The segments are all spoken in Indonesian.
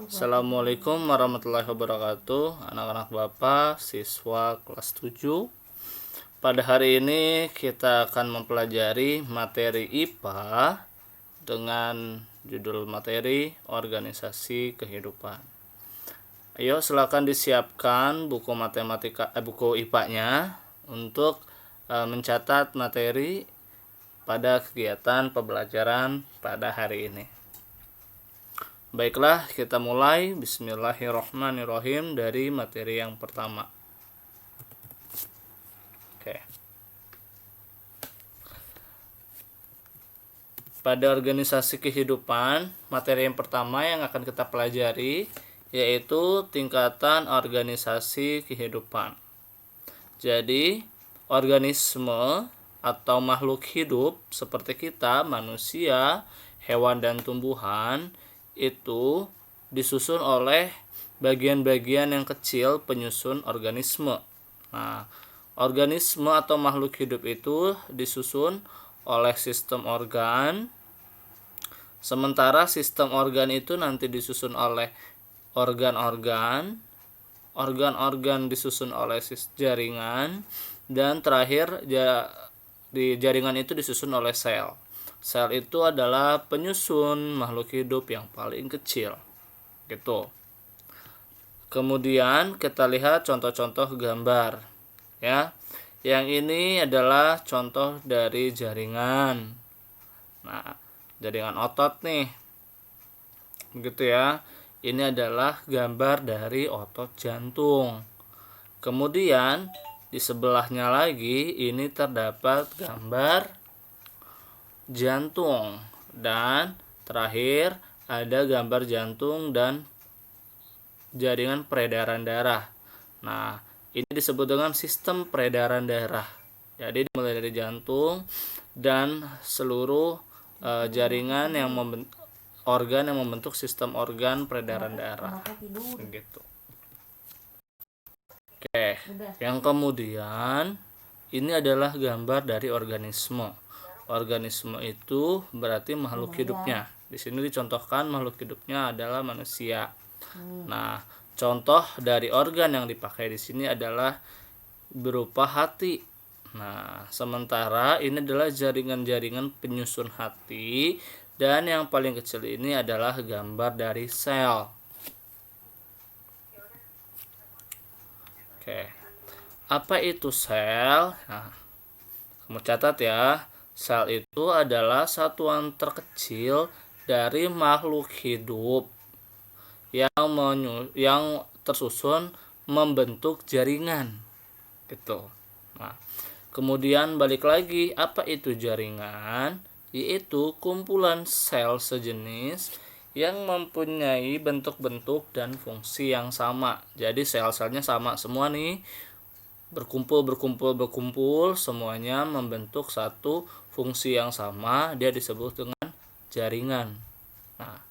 Assalamualaikum warahmatullahi wabarakatuh. Anak-anak Bapak, siswa kelas 7. Pada hari ini kita akan mempelajari materi IPA dengan judul materi organisasi kehidupan. Ayo silakan disiapkan buku buku IPA-nya untuk mencatat materi pada kegiatan pembelajaran pada hari ini. Baiklah, kita mulai. Bismillahirrahmanirrahim dari materi yang pertama. Oke. Pada organisasi kehidupan, materi yang pertama yang akan kita pelajari yaitu tingkatan organisasi kehidupan. Jadi, organisme atau makhluk hidup seperti kita, manusia, hewan dan tumbuhan itu disusun oleh bagian-bagian yang kecil penyusun organisme. Nah, organisme atau makhluk hidup itu disusun oleh sistem organ. Sementara sistem organ itu nanti disusun oleh organ-organ. Organ-organ disusun oleh jaringan. Dan terakhir di jaringan itu disusun oleh sel. Sel itu adalah penyusun makhluk hidup yang paling kecil. Gitu. Kemudian kita lihat contoh-contoh gambar. Ya. Yang ini adalah contoh dari jaringan. Nah, jaringan otot nih. Begitu ya. Ini adalah gambar dari otot jantung. Kemudian di sebelahnya lagi ini terdapat gambar jantung, dan terakhir ada gambar jantung dan jaringan peredaran darah. Nah, ini disebut dengan sistem peredaran darah. Jadi dimulai dari jantung dan seluruh jaringan yang organ yang membentuk sistem organ peredaran darah. Begitu. Oke, yang kemudian ini adalah gambar dari organisme. Organisme itu berarti makhluk hidupnya. Di sini dicontohkan makhluk hidupnya adalah manusia. Nah, contoh dari organ yang dipakai di sini adalah berupa hati. Nah, sementara ini adalah jaringan-jaringan penyusun hati, dan yang paling kecil ini adalah gambar dari sel. Oke. Apa itu sel? Nah, kamu catat ya. Sel itu adalah satuan terkecil dari makhluk hidup yang tersusun membentuk jaringan. Gitu. Nah, kemudian balik lagi, apa itu jaringan? Yaitu kumpulan sel sejenis yang mempunyai bentuk-bentuk dan fungsi yang sama. Jadi sel-selnya sama semua nih. Berkumpul, semuanya membentuk satu fungsi yang sama, dia disebut dengan jaringan. Nah,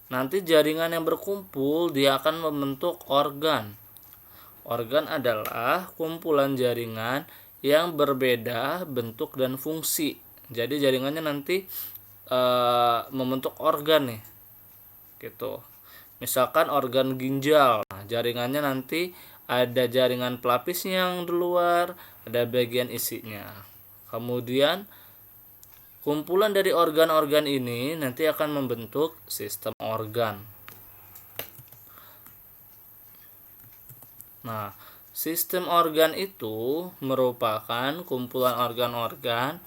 nanti jaringan yang berkumpul dia akan membentuk organ. Organ adalah kumpulan jaringan yang berbeda bentuk dan fungsi. Jadi jaringannya nanti membentuk organ nih. Gitu. Misalkan organ ginjal. Nah, jaringannya nanti ada jaringan pelapisnya yang di luar, ada bagian isinya. Kemudian kumpulan dari organ-organ ini nanti akan membentuk sistem organ. Nah, sistem organ itu merupakan kumpulan organ-organ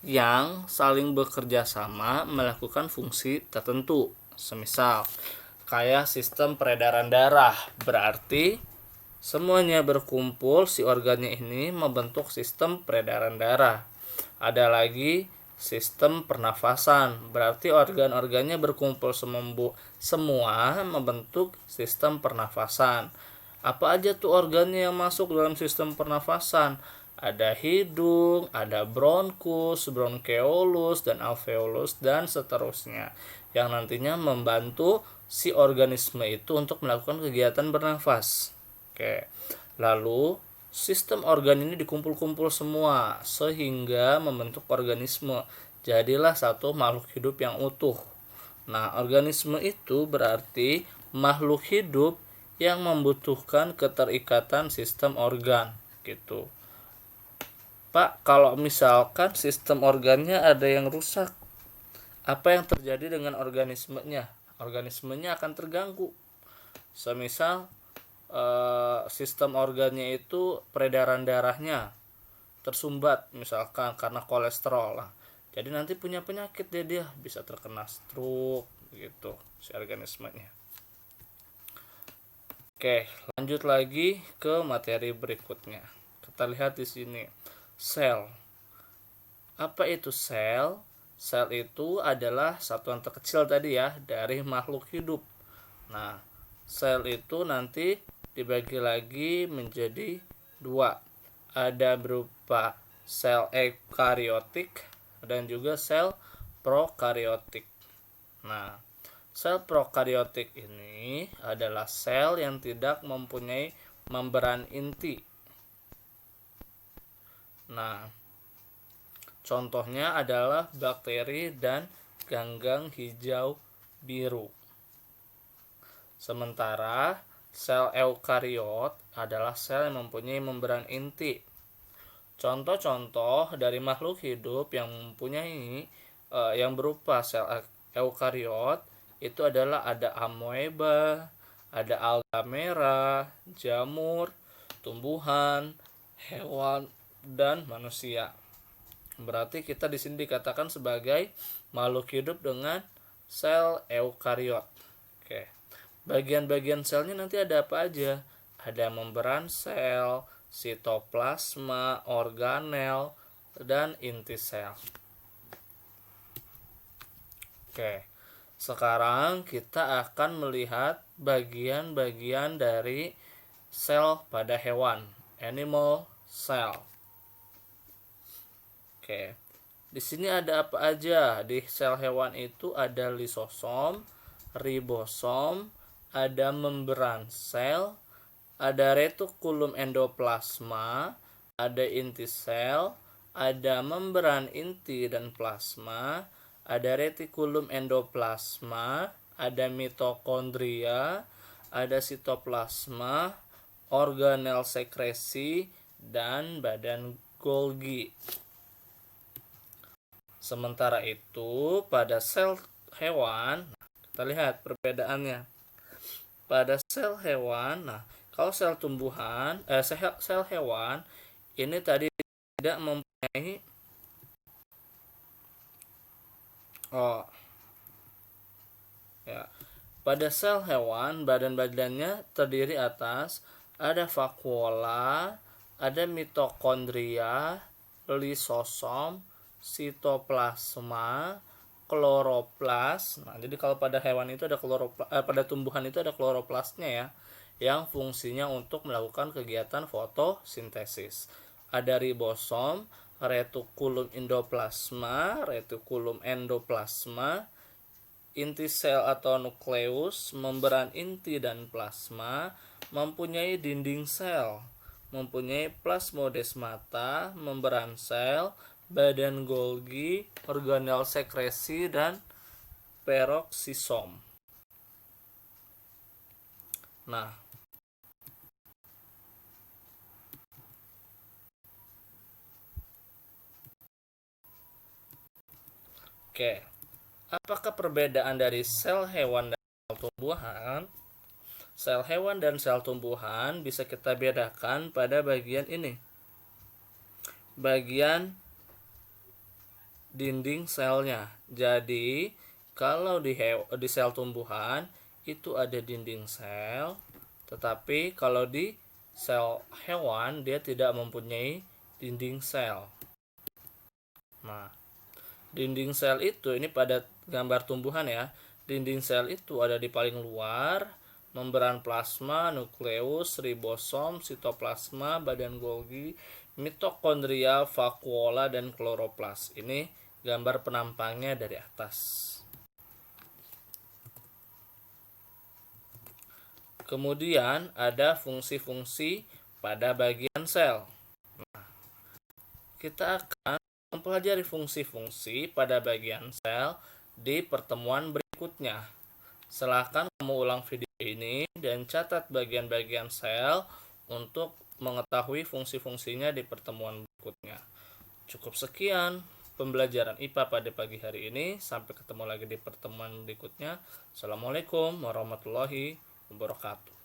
yang saling bekerja sama melakukan fungsi tertentu. Semisal kayak sistem peredaran darah, berarti semuanya berkumpul, si organnya ini membentuk sistem peredaran darah. Ada lagi sistem pernafasan, berarti organ-organnya berkumpul semua membentuk sistem pernafasan. Apa aja tuh organnya yang masuk dalam sistem pernafasan? Ada hidung, ada bronkus, bronkeolus, dan alveolus, dan seterusnya, yang nantinya membantu si organisme itu untuk melakukan kegiatan bernafas. Oke. Lalu sistem organ ini dikumpul-kumpul semua sehingga membentuk organisme. Jadilah satu makhluk hidup yang utuh. Nah, organisme itu berarti makhluk hidup yang membutuhkan keterikatan sistem organ gitu. Pak, kalau misalkan sistem organnya ada yang rusak, apa yang terjadi dengan organismenya? Organismenya akan terganggu. Semisal sistem organnya itu peredaran darahnya tersumbat misalkan karena kolesterol lah. Jadi nanti punya penyakit dia bisa terkena stroke gitu si organismenya. Oke, lanjut lagi ke materi berikutnya. Kita lihat di sini. Sel. Apa itu sel? Sel itu adalah satuan terkecil tadi ya dari makhluk hidup. Nah, sel itu nanti dibagi lagi menjadi dua. Ada berupa sel eukariotik dan juga sel prokariotik. Nah, sel prokariotik ini adalah sel yang tidak mempunyai membran inti. Nah, contohnya adalah bakteri dan ganggang hijau biru. Sementara sel eukariot adalah sel yang mempunyai membran inti. Contoh-contoh dari makhluk hidup yang mempunyai yang berupa sel eukariot itu adalah ada amoeba, ada alga merah, jamur, tumbuhan, hewan, dan manusia. Berarti kita di sini dikatakan sebagai makhluk hidup dengan sel eukariot. Oke. Bagian-bagian selnya nanti ada apa aja? Ada membran sel, sitoplasma, organel, dan inti sel. Oke. Sekarang kita akan melihat bagian-bagian dari sel pada hewan, animal cell. Oke. Di sini ada apa aja? Di sel hewan itu ada lisosom, ribosom, ada membran sel, ada retikulum endoplasma, ada inti sel, ada membran inti dan plasma, ada retikulum endoplasma, ada mitokondria, ada sitoplasma, organel sekresi, dan badan Golgi. Sementara itu, pada sel hewan, kita lihat perbedaannya. Pada sel hewan, nah, kalau sel tumbuhan, sel hewan ini tadi tidak mempunyai ya. Pada sel hewan, badan-badannya terdiri atas ada vakuola, ada mitokondria, lisosom, sitoplasma, kloroplas. Nah, jadi kalau pada hewan itu ada pada tumbuhan itu ada kloroplasnya ya, yang fungsinya untuk melakukan kegiatan fotosintesis. Ada ribosom, retikulum endoplasma, inti sel atau nukleus, membran inti dan plasma, mempunyai dinding sel, mempunyai plasmodesmata, membran sel, badan Golgi, organel sekresi, dan peroksisom. Nah, oke. Apakah perbedaan dari sel hewan dan sel tumbuhan? Sel hewan dan sel tumbuhan bisa kita bedakan pada bagian ini. Bagian dinding selnya. Jadi, kalau di sel tumbuhan itu ada dinding sel, tetapi kalau di sel hewan dia tidak mempunyai dinding sel. Nah, dinding sel itu ini pada gambar tumbuhan ya. Dinding sel itu ada di paling luar, membran plasma, nukleus, ribosom, sitoplasma, badan Golgi, mitokondria, vakuola, dan kloroplas. Ini gambar penampangnya dari atas. Kemudian ada fungsi-fungsi pada bagian sel. Nah, kita akan mempelajari fungsi-fungsi pada bagian sel di pertemuan berikutnya. berikutnya. Silahkan kamu ulang video ini dan catat bagian-bagian sel untuk mengetahui fungsi-fungsinya di pertemuan berikutnya. Cukup sekian pembelajaran IPA pada pagi hari ini. Sampai ketemu lagi di pertemuan berikutnya. Assalamualaikum warahmatullahi wabarakatuh.